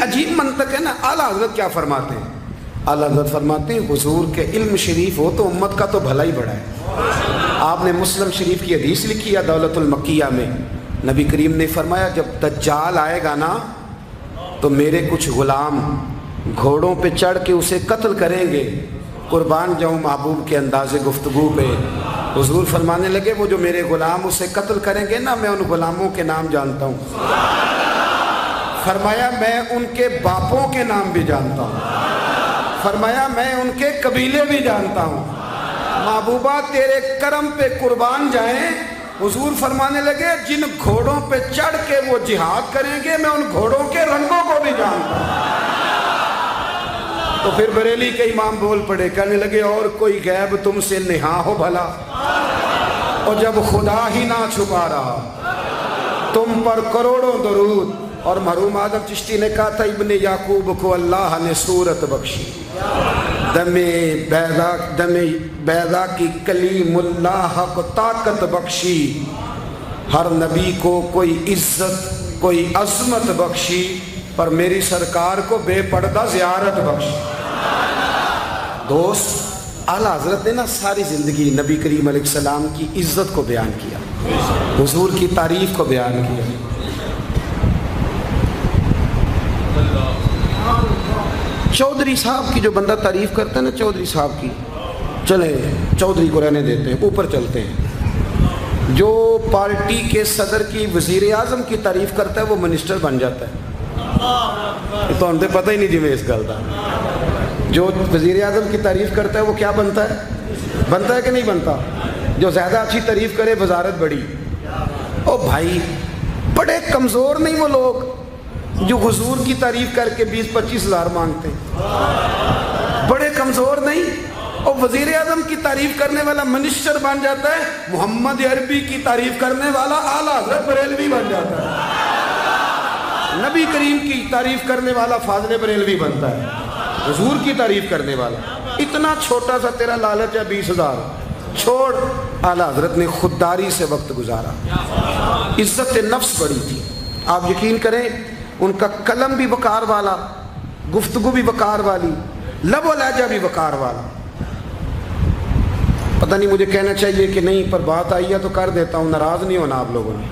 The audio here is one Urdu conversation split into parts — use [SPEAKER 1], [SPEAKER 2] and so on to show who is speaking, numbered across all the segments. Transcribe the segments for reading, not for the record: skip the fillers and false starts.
[SPEAKER 1] عجیب منطق ہے نا. اعلیٰ حضرت کیا فرماتے ہیں؟ اعلیٰ حضرت فرماتے ہیں حضور کے علم شریف ہو تو امت کا تو بھلا ہی بڑا ہے. آپ نے مسلم شریف کی حدیث لکھی ہے دولت المکیہ میں، نبی کریم نے فرمایا جب دجال آئے گا نا تو میرے کچھ غلام گھوڑوں پہ چڑھ کے اسے قتل کریں گے. قربان جاؤں محبوب کے انداز گفتگو پہ. حضور فرمانے لگے وہ جو میرے غلام اسے قتل کریں گے نا، میں ان غلاموں کے نام جانتا ہوں. فرمایا میں ان کے باپوں کے نام بھی جانتا ہوں. فرمایا میں ان کے قبیلے بھی جانتا ہوں. محبوبہ تیرے کرم پہ قربان جائیں. حضور فرمانے لگے جن گھوڑوں پہ چڑھ کے وہ جہاد کریں گے میں ان گھوڑوں کے رنگوں کو بھی جانتا ہوں. تو پھر بریلی کے امام بول پڑے، کہنے لگے اور کوئی غیب تم سے نہا ہو بھلا، اور جب خدا ہی نہ چھپا رہا تم پر کروڑوں درود. اور مرحوم اعظم چشتی نے کہا تھا ابن یعقوب کو اللہ نے صورت بخشی، دم بیضا کی کلیم اللہ کو طاقت بخشی، ہر نبی کو کوئی عزت کوئی عظمت بخشی، پر میری سرکار کو بے پردہ زیارت بخشی. دوست اعلیٰ حضرت نے نا ساری زندگی نبی کریم علیہ السلام کی عزت کو بیان کیا، حضور کی تعریف کو بیان کیا. چودھری صاحب کی جو بندہ تعریف کرتا ہے نا چودھری صاحب کی، چلیں چودھری کو رہنے دیتے ہیں، اوپر چلتے ہیں. جو پارٹی کے صدر کی وزیر اعظم کی تعریف کرتا ہے وہ منسٹر بن جاتا ہے. یہ تو ہمیں پتہ ہی نہیں جی میں اس گل کا. جو وزیر اعظم کی تعریف کرتا ہے وہ کیا بنتا ہے کہ نہیں بنتا؟ جو زیادہ اچھی تعریف کرے وزارت بڑی. او بھائی بڑے کمزور نہیں وہ لوگ جو حضور کی تعریف کر کے 20-25 ہزار مانگتے ہیں؟ بڑے کمزور نہیں. اور وزیر اعظم کی تعریف کرنے والا منسٹر بن جاتا ہے، محمد عربی کی تعریف کرنے والا اعلیٰ حضرت بریلوی بن جاتا ہے، نبی کریم کی تعریف کرنے والا فاضل بریلوی بنتا ہے، حضور کی تعریف کرنے والا. اتنا چھوٹا سا تیرا لالچ ہے 20,000 چھوڑ. اعلیٰ حضرت نے خودداری سے وقت گزارا، عزت نفس بڑی تھی. آپ یقین کریں ان کا قلم بھی وقار والا، گفتگو بھی وقار والی، لب و لہجہ بھی وقار والا. پتہ نہیں مجھے کہنا چاہیے کہ نہیں، پر بات آئی ہے تو کر دیتا ہوں. ناراض نہیں ہونا آپ لوگوں نے؟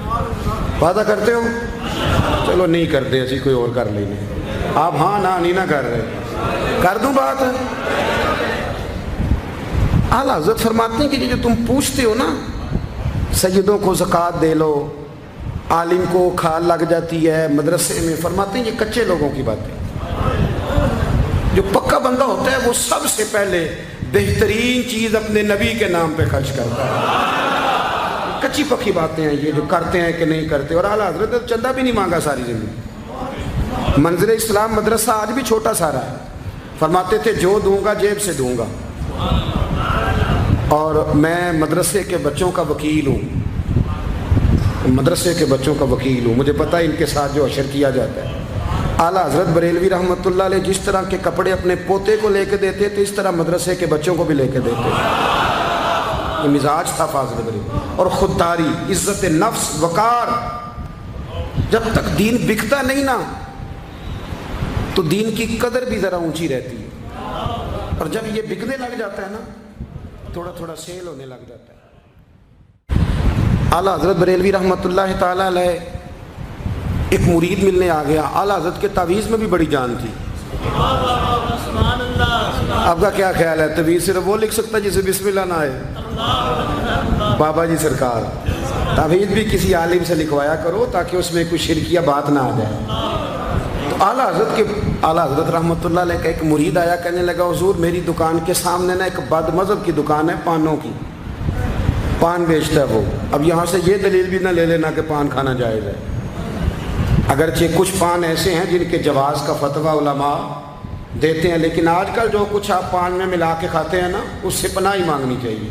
[SPEAKER 1] وعدہ کرتے ہو؟ چلو نہیں کرتے، اسی کوئی اور کر لینے. آپ ہاں نہیں نہ کر رہے، کر دوں بات. اعلیٰ حضرت فرماتے ہیں کہ جو تم پوچھتے ہو نا سیدوں کو زکوٰۃ دے لو، عالم کو کھال لگ جاتی ہے مدرسے میں، فرماتے ہیں یہ کچے لوگوں کی باتیں. جو پکا بندہ ہوتا ہے وہ سب سے پہلے بہترین چیز اپنے نبی کے نام پہ خرچ کرتا ہے. کچی پکی باتیں ہیں یہ جو کرتے ہیں کہ نہیں کرتے. اور اعلیٰ حضرت نے چندہ بھی نہیں مانگا ساری زندگی. منظر اسلام مدرسہ آج بھی چھوٹا سارا ہے. فرماتے تھے جو دوں گا جیب سے دوں گا، اور میں مدرسے کے بچوں کا وکیل ہوں، مدرسے کے بچوں کا وکیل ہوں. مجھے پتہ ہے ان کے ساتھ جو اشر کیا جاتا ہے. اعلیٰ حضرت بریلوی رحمۃ اللہ علیہ جس طرح کے کپڑے اپنے پوتے کو لے کے دیتے تھے اس طرح مدرسے کے بچوں کو بھی لے کے دیتے تھے. یہ مزاج تھا فاضل بریلوی. اور خودداری، عزت نفس، وقار. جب تک دین بکتا نہیں نا تو دین کی قدر بھی ذرا اونچی رہتی ہے، اور جب یہ بکنے لگ جاتا ہے نا تھوڑا تھوڑا سیل ہونے لگ جاتا ہے. اعلیٰ حضرت بریلوی رحمۃ اللہ تعالیٰ علیہ ایک مرید ملنے آ گیا. اعلیٰ حضرت کے تعویذ میں بھی بڑی جان تھی. آپ کا کیا خیال ہے تعویذ صرف وہ لکھ سکتا جسے بسم اللہ نہ آئے؟ بابا جی سرکار تعویذ بھی کسی عالم سے لکھوایا کرو تاکہ اس میں کوئی شرکیہ بات نہ آ جائے. تو اعلیٰ حضرت رحمۃ اللہ علیہ کا ایک مرید آیا، کہنے لگا حضور میری دکان کے سامنے نا ایک بد مذہب کی دکان ہے پانوں کی، پان بیچتا ہے وہ. اب یہاں سے یہ دلیل بھی نہ لے لینا کہ پان کھانا جائز ہے، اگرچہ کچھ پان ایسے ہیں جن کے جواز کا فتویٰ علماء دیتے ہیں، لیکن آج کل جو کچھ آپ پان میں ملا کے کھاتے ہیں نا اس سے پناہ ہی مانگنی چاہیے.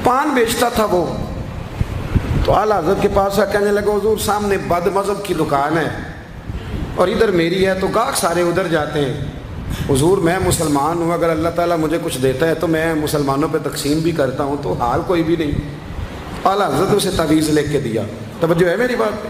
[SPEAKER 1] پان بیچتا تھا وہ. تو اعلیٰ حضرت کے پاس کہنے لگا حضور سامنے بد مذہب کی دکان ہے اور ادھر میری ہے، تو گاہک سارے ادھر جاتے ہیں. حضور میں مسلمان ہوں، اگر اللہ تعالیٰ مجھے کچھ دیتا ہے تو میں مسلمانوں پہ تقسیم بھی کرتا ہوں، تو حال کوئی بھی نہیں. اعلیٰ حضرت اسے تعویذ لکھ کے دیا. توجہ ہے میری بات پہ؟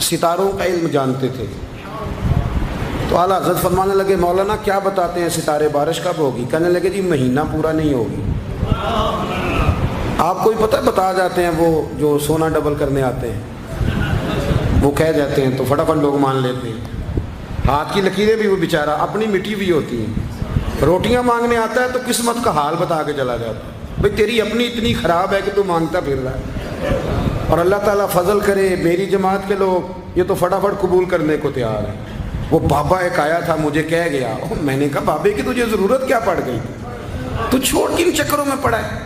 [SPEAKER 1] ستاروں کا علم جانتے تھے. تو اعلیٰ حضرت فرمانے لگے مولانا کیا بتاتے ہیں ستارے بارش کب ہوگی؟ کہنے لگے جی مہینہ پورا نہیں ہوگی. آپ کو بھی پتہ ہے بتا جاتے ہیں وہ جو سونا ڈبل کرنے آتے ہیں وہ کہہ جاتے ہیں تو فٹافٹ لوگ مان لیتے ہیں. ہاتھ کی لکیریں بھی وہ بیچارہ اپنی مٹی ہوئی ہوتی ہیں. روٹیاں مانگنے آتا ہے تو قسمت کا حال بتا کے چلا جاتا ہے بھئی تیری اپنی اتنی خراب ہے کہ تو مانگتا پھر رہا ہے. اور اللہ تعالیٰ فضل کرے میری جماعت کے لوگ یہ تو فٹافٹ قبول کرنے کو تیار ہیں. وہ بابا ایک آیا تھا مجھے کہہ گیا, میں نے کہا بابے کی تجھے ضرورت کیا پڑ گئی, تو چھوڑ کن چکروں میں پڑا ہے.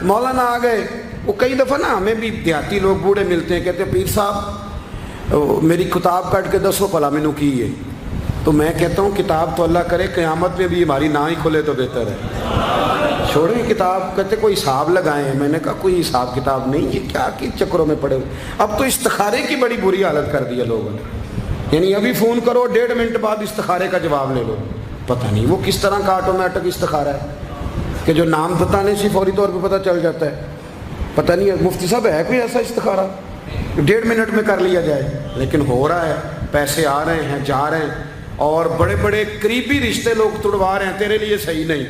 [SPEAKER 1] مولانا آ گئے. وہ کئی دفعہ نا ہمیں بھی دیہاتی لوگ بوڑھے ملتے ہیں, کہتے ہیں پیر صاحب میری کتاب کٹ کے دسو پلا مینو کی ہے. تو میں کہتا ہوں کتاب تو اللہ کرے قیامت میں بھی ہماری نہ ہی کھلے تو بہتر ہے, چھوڑیں کتاب. کہتے کوئی حساب لگائیں. میں نے کہا کوئی حساب کتاب نہیں, یہ کیا کی چکروں میں پڑے. اب تو استخارے کی بڑی بری حالت کر دی ہے لوگوں نے, یعنی ابھی فون کرو 1.5 منٹ بعد استخارے کا جواب لے لو. پتہ نہیں وہ کس طرح کا آٹومیٹک استخارہ ہے کہ جو نام بتانے سے فوری طور پہ پتہ چل جاتا ہے. پتہ نہیں ہے مفتی صاحب ہے کوئی ایسا استخارہ 1.5 منٹ میں کر لیا جائے, لیکن ہو رہا ہے. پیسے آ رہے ہیں جا رہے ہیں, اور بڑے بڑے قریبی رشتے لوگ تڑوا رہے ہیں تیرے لیے صحیح نہیں.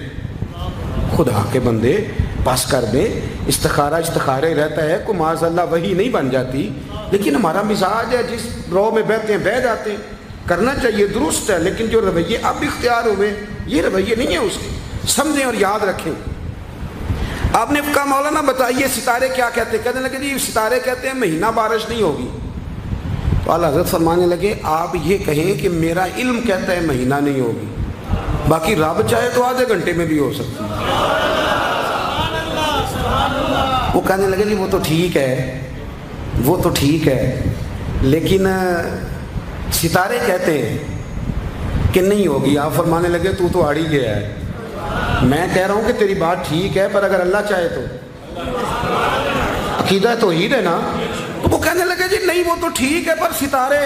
[SPEAKER 1] خدا کے بندے بس کر دیں. استخارے رہتا ہے کو معاذ اللہ وہی نہیں بن جاتی, لیکن ہمارا مزاج ہے جس رو میں بہتے ہیں بہ جاتے ہیں. کرنا چاہیے درست ہے, لیکن جو رویے اب اختیار ہوئے یہ رویے نہیں ہیں اس کے. سمجھیں اور یاد رکھیں. آپ نے کہا مولانا بتائیے ستارے کیا کہتے ہیں؟ کہنے لگے جی ستارے کہتے ہیں مہینہ بارش نہیں ہوگی. تو اعلیٰ حضرت فرمانے لگے آپ یہ کہیں کہ میرا علم کہتا ہے مہینہ نہیں ہوگی, باقی رب چاہے تو آدھے گھنٹے میں بھی ہو سکتی ہے. وہ کہنے لگے جی وہ تو ٹھیک ہے لیکن ستارے کہتے ہیں کہ نہیں ہوگی. آپ فرمانے لگے تو آڑ ہی گیا ہے. میں کہہ رہا ہوں کہ تیری بات ٹھیک ہے, پر اگر اللہ چاہے تو عقیدہ توحید ہے نا. تو وہ کہنے لگے جی نہیں وہ تو ٹھیک ہے پر ستارے.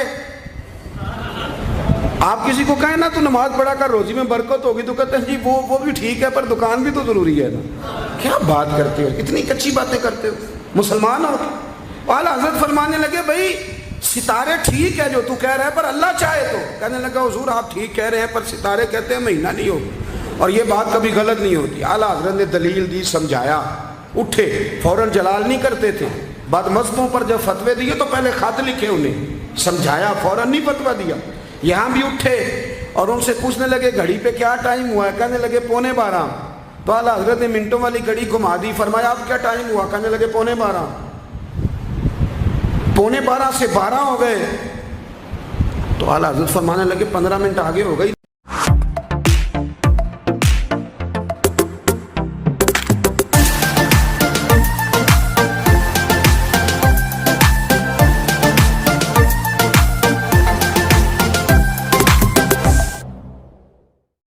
[SPEAKER 1] آپ کسی کو کہیں نا تو نماز پڑھا کر روزی میں برکت ہوگی تو کہتے ہیں جی وہ بھی ٹھیک ہے پر دکان بھی تو ضروری ہے نا. کیا بات کرتے ہو, اتنی کچی باتیں کرتے ہو, مسلمان ہو. اعلیٰ حضرت فرمانے لگے بھائی ستارے ٹھیک ہے جو تو کہہ رہا ہے پر اللہ چاہے تو. کہنے لگا حضور آپ ٹھیک کہہ رہے ہیں پر ستارے کہتے ہیں مہینہ نہیں ہوگا, اور یہ بات کبھی غلط نہیں ہوتی. اعلیٰ حضرت نے دلیل دی, سمجھایا, اٹھے, فوراً جلال نہیں کرتے تھے. بعد مذہبوں پر جب فتوے دیے تو پہلے خط لکھے, انہیں سمجھایا, فوراً نہیں فتویٰ دیا. یہاں بھی اٹھے اور ان سے پوچھنے لگے گھڑی پہ کیا ٹائم ہوا ہے؟ کہنے لگے 11:15. تو اعلیٰ حضرت نے منٹوں والی گھڑی گھما دی. فرمایا اب کیا ٹائم ہوا؟ کہنے لگے 11:15. 11:15 سے 12 ہو گئے. تو اعلیٰ حضرت فرمانے لگے 15 منٹ آگے ہو گئی.